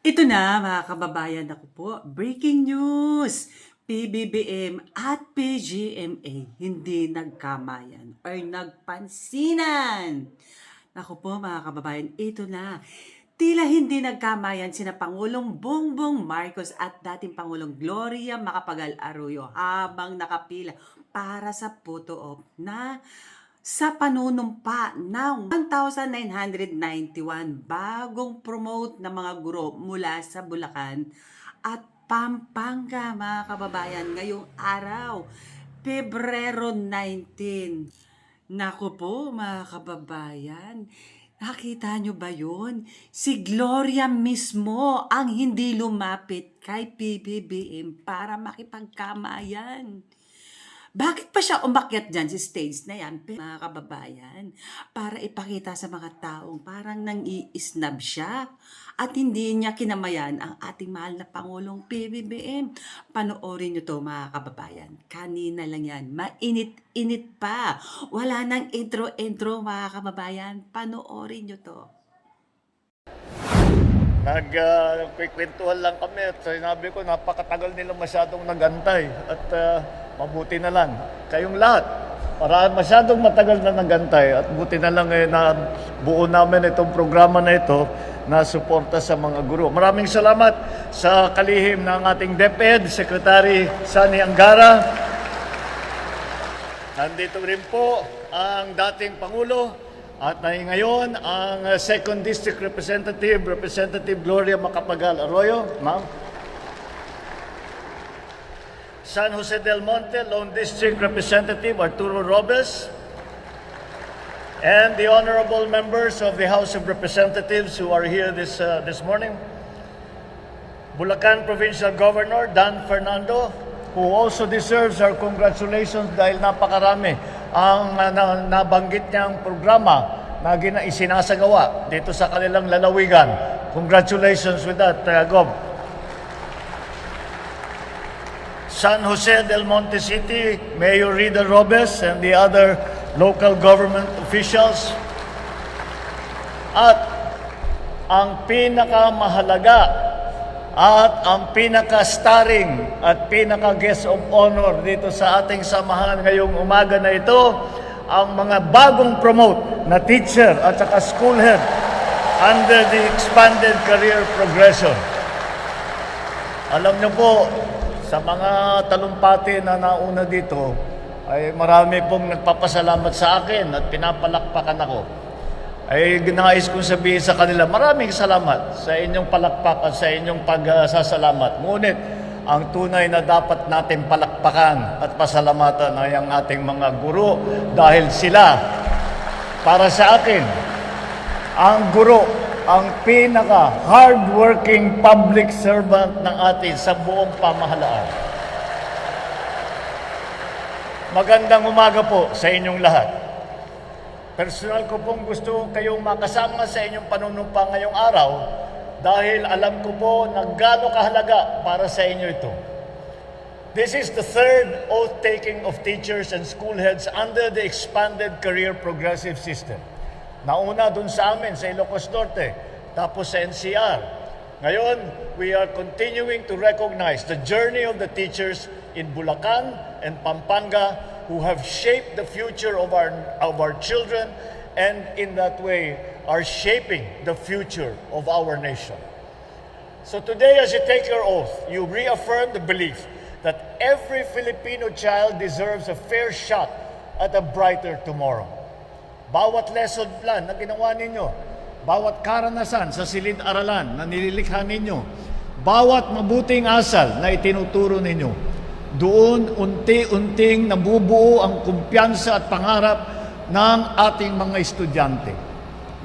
Ito na mga kababayan, ako po, breaking news! PBBM at PGMA hindi nagkamayan or nagpansinan. Ako po mga kababayan, ito na. Tila hindi nagkamayan sina Pangulong Bongbong Marcos at dating Pangulong Gloria Macapagal Arroyo habang nakapila para sa photo op na sa panunumpa ng 1991 bagong promote na mga guro mula sa Bulacan at Pampanga mga kababayan ngayong araw, Pebrero 19. Naku po mga kababayan, nakita nyo ba yun? Si Gloria mismo ang hindi lumapit kay PBBM para makipagkamayan. Bakit pa siya umakyat dyan sa stage na yan, mga kababayan? Para ipakita sa mga taong parang nang-i-snub siya at hindi niya kinamayan ang ating mahal na Pangulong PBBM. Panoorin nyo to mga kababayan. Kanina lang yan. Mainit-init pa. Wala nang intro-intro mga kababayan. Panoorin nyo to. Nagkikwentuhan lang kami at sinabi ko napakatagal nila masyadong nagantay at mabuti na lang kayong lahat. Masyadong matagal na nagantay at buti na lang na buo namin itong programa na ito na suporta sa mga guro. Maraming salamat sa kalihim ng ating DepEd, Secretary Sani Angara. Nandito rin po ang dating Pangulo at ngayon, ang 2nd District Representative, Representative Gloria Macapagal Arroyo, ma'am. San Jose del Monte, Lone District Representative Arturo Robes. And the honorable members of the House of Representatives who are here this morning. Bulacan Provincial Governor Dan Fernando, who also deserves our congratulations dahil napakarami ang nabanggit niyang programa na isinasagawa dito sa kanilang lalawigan. Congratulations with that, Gov. San Jose del Monte City, Mayor Rida Robes and the other local government officials. At ang pinakamahalaga at ang pinaka-starring at pinaka-guest of honor dito sa ating samahan ngayong umaga na ito, ang mga bagong promote na teacher at saka school head under the expanded career progression. Alam niyo po, sa mga talumpati na nauna dito, ay marami pong nagpapasalamat sa akin at pinapalakpakan ako. Ay nais kong sabihin sa kanila, maraming salamat sa inyong palakpak at sa inyong pagsasalamat. Ngunit, ang tunay na dapat natin palakpakan at pasalamatan ay ang ating mga guro dahil sila, para sa akin, ang guro, ang pinaka-hardworking public servant ng atin sa buong pamahalaan. Magandang umaga po sa inyong lahat. Personal ko pong gusto kayong makasama sa inyong panunumpa ngayong araw dahil alam ko po na gaano kahalaga para sa inyo ito. This is the third oath-taking of teachers and school heads under the expanded career progressive system. Nauna dun sa amin sa Ilocos Norte, tapos sa NCR. Ngayon, we are continuing to recognize the journey of the teachers in Bulacan and Pampanga who have shaped the future of our children and in that way are shaping the future of our nation. So today, as you take your oath, you reaffirm the belief that every Filipino child deserves a fair shot at a brighter tomorrow. Bawat lesson plan na ginawa ninyo, bawat karanasan sa silid-aralan na nililikha ninyo, bawat mabuting asal na itinuturo ninyo, doon unti-unting nabubuo ang kumpiyansa at pangarap ng ating mga estudyante.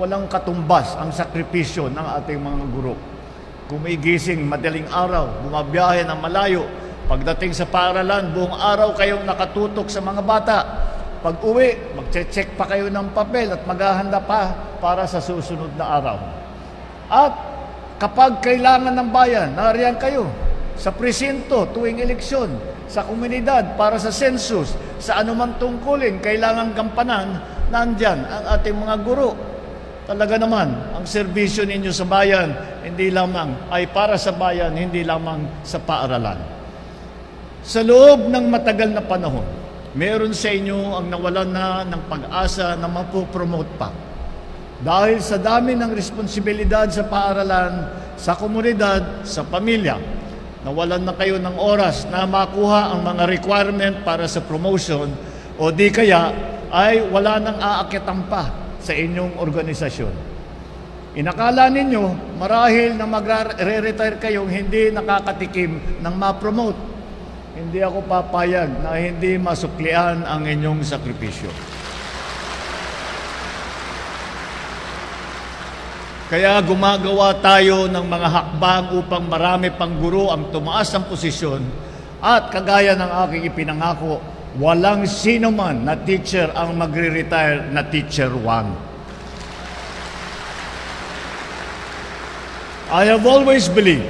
Walang katumbas ang sakripisyo ng ating mga guro. Kumigising madaling araw, bumabiyahe ng malayo. Pagdating sa paaralan, buong araw kayong nakatutok sa mga bata. Pag uwi, magche-check pa kayo ng papel at maghahanda pa para sa susunod na araw. At kapag kailangan ng bayan, nariyan kayo sa presinto tuwing eleksyon, sa komunidad para sa census, sa anumang tungkulin, kailangan gampanan, nandyan ang ating mga guro. Talaga naman, ang serbisyo ninyo sa bayan ay para sa bayan, hindi lamang sa paaralan. Sa loob ng matagal na panahon, meron sa inyo ang nawalan na ng pag-asa na mapopromote pa. Dahil sa dami ng responsibilidad sa paaralan, sa komunidad, sa pamilya, nawalan na kayo ng oras na makuha ang mga requirement para sa promotion o di kaya ay wala nang aakyatan pa sa inyong organisasyon. Inakala ninyo marahil na magre-retire kayong hindi nakakatikim ng ma-promote. Hindi ako papayag na hindi masuklian ang inyong sakripisyo. Kaya gumagawa tayo ng mga hakbang upang marami pang guro ang tumaas ng posisyon at kagaya ng aking ipinangako, walang sino man na teacher ang magre-retire na teacher 1. I have always believed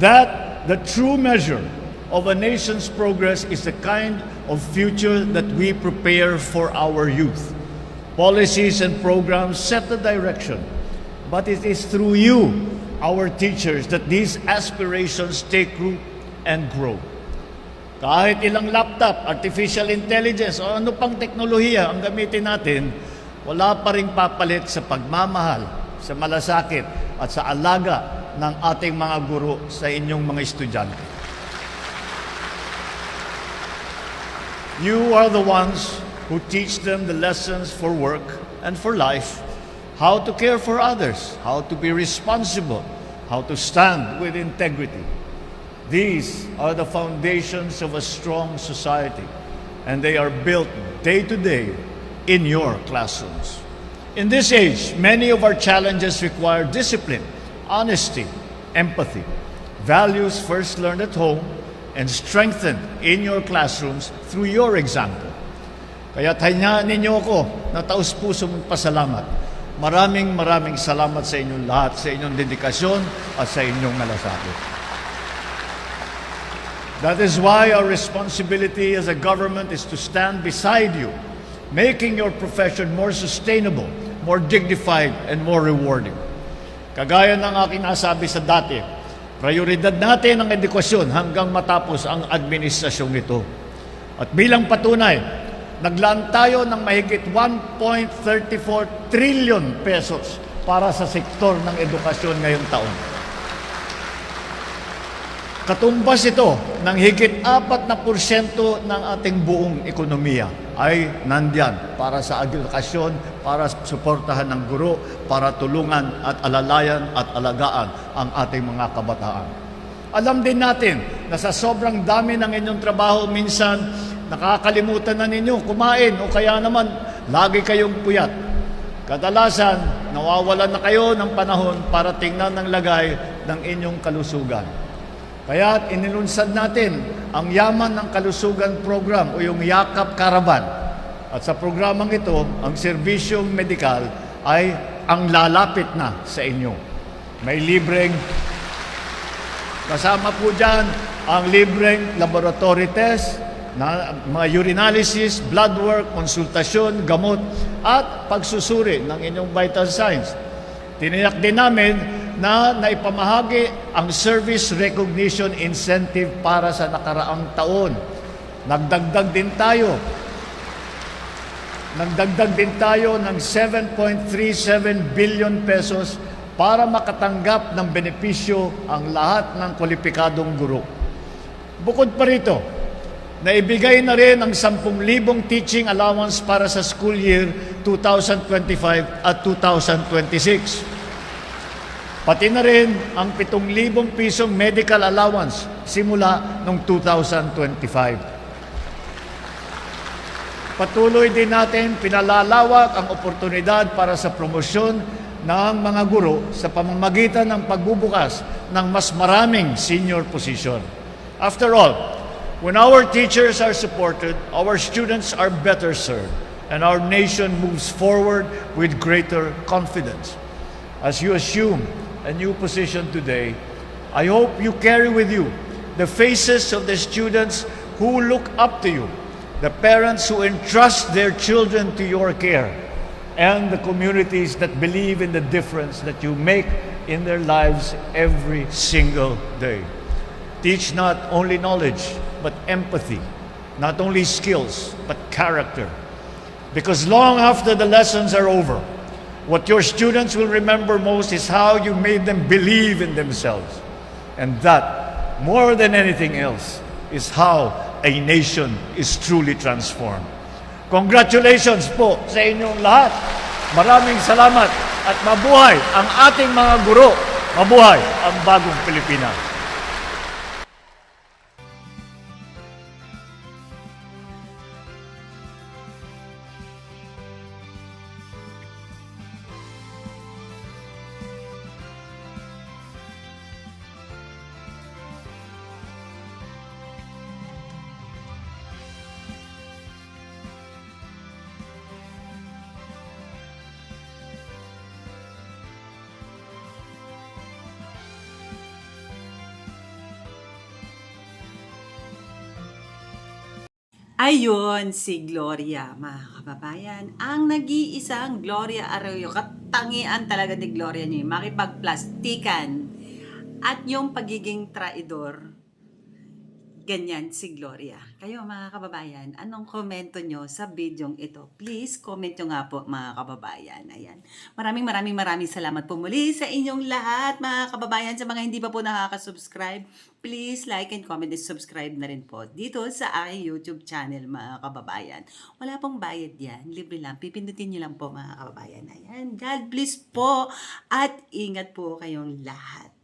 that the true measure of a nation's progress is the kind of future that we prepare for our youth. Policies and programs set the direction, but it is through you, our teachers, that these aspirations take root and grow. Kahit ilang laptop, artificial intelligence, o ano pang teknolohiya ang gamitin natin, wala pa ring papalit sa pagmamahal, sa malasakit, at sa alaga ng ating mga guro sa inyong mga estudyante. You are the ones who teach them the lessons for work and for life, how to care for others, how to be responsible, how to stand with integrity. These are the foundations of a strong society, and they are built day to day in your classrooms. In this age, many of our challenges require discipline, honesty, empathy, values first learned at home and strengthened in your classrooms through your example. Kaya tanyaan ninyo ako na taus-pusong pasalamat. Maraming salamat sa inyong lahat, sa inyong dedikasyon at sa inyong malasakit. That is why our responsibility as a government is to stand beside you, making your profession more sustainable, more dignified, and more rewarding. Kagaya ng aking nasabi sa dati, prioridad natin ang edukasyon hanggang matapos ang administrasyong ito. At bilang patunay, naglaan tayo ng mahigit 1.34 trillion pesos para sa sektor ng edukasyon ngayong taon. Katumbas ito ng higit 4% ng ating buong ekonomiya ay nandyan para sa edukasyon, para suportahan ng guro, para tulungan at alalayan at alagaan ang ating mga kabataan. Alam din natin na sa sobrang dami ng inyong trabaho, minsan nakakalimutan na ninyo kumain o kaya naman lagi kayong puyat. Kadalasan, nawawalan na kayo ng panahon para tingnan ng lagay ng inyong kalusugan. Kaya inilunsad natin ang Yaman ng Kalusugan Program o yung Yakap Caravan. At sa programang ito, ang serbisyong medikal ay ang lalapit na sa inyo. May libreng, kasama po dyan ang libreng laboratory test, na mga urinalysis, blood work, konsultasyon, gamot, at pagsusuri ng inyong vital signs. Tiniyak din namin na naipamahagi ang Service Recognition Incentive para sa nakaraang taon. Nagdagdag din tayo ng 7.37 billion pesos para makatanggap ng benepisyo ang lahat ng kwalipikadong guro. Bukod pa rito, naibigay na rin ang 10,000 teaching allowance para sa school year 2025 at 2026. Pati na rin ang 7,000 pisong medical allowance simula noong 2025. Patuloy din natin pinalalawak ang oportunidad para sa promosyon ng mga guro sa pamamagitan ng pagbubukas ng mas maraming senior position. After all, when our teachers are supported, our students are better served, and our nation moves forward with greater confidence. As you assume a new position today, I hope you carry with you the faces of the students who look up to you, the parents who entrust their children to your care, and the communities that believe in the difference that you make in their lives every single day. Teach not only knowledge, but empathy, not only skills, but character. Because long after the lessons are over, what your students will remember most is how you made them believe in themselves. And that, more than anything else, is how a nation is truly transformed. Congratulations po sa inyong lahat. Maraming salamat at mabuhay ang ating mga guro. Mabuhay ang bagong Pilipinas. Ayun, si Gloria, mga kababayan. Ang nag-iisang Gloria Arroyo, katangian talaga ni Gloria niya, makipagplastikan. At yung pagiging traidor, ganyan si Gloria. Kayo mga kababayan, anong komento nyo sa bidyong ito? Please, comment nyo nga po mga kababayan. Ayan. Maraming salamat po muli sa inyong lahat mga kababayan. Sa mga hindi pa po nakaka-subscribe, please like and comment and subscribe na rin po dito sa aking YouTube channel mga kababayan. Wala pong bayad yan. Libre lang. Pipindutin nyo lang po mga kababayan. Ayan. God bless po at ingat po kayong lahat.